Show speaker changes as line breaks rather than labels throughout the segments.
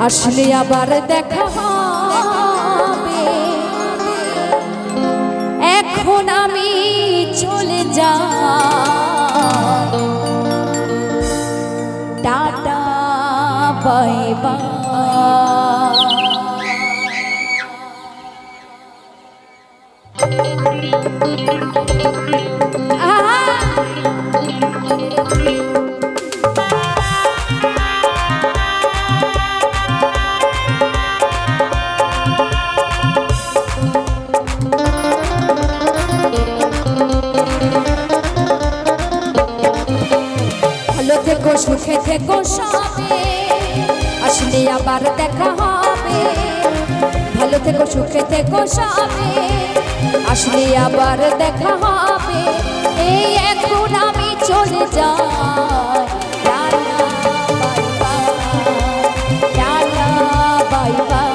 আসলে আবার দেখা হবে, এখন আমি চলে যাই, টাটা বাই বাই। ভালো থেকো, সুখে থেকো সবে, আসলে আবার দেখা হবে। ভালো থেকো, সুখে থেকো সবে, আসলে আবার দেখা হবে। এই এখন আমি চলে যাই, tata bye bye, tata bye bye.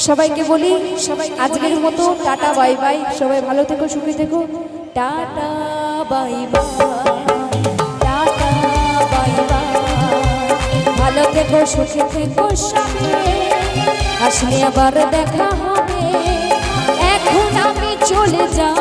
সবাইকে বলি, সবাই আজকের মতো টাটা বাই বাই। সবাই ভালো থেকো, সুখে থেকো, tata bye bye, tata bye bye. ভালো থেকো, সুখে থেকো সবে, আসলে আবার দেখা হবে। এখন আমি চলে যাই।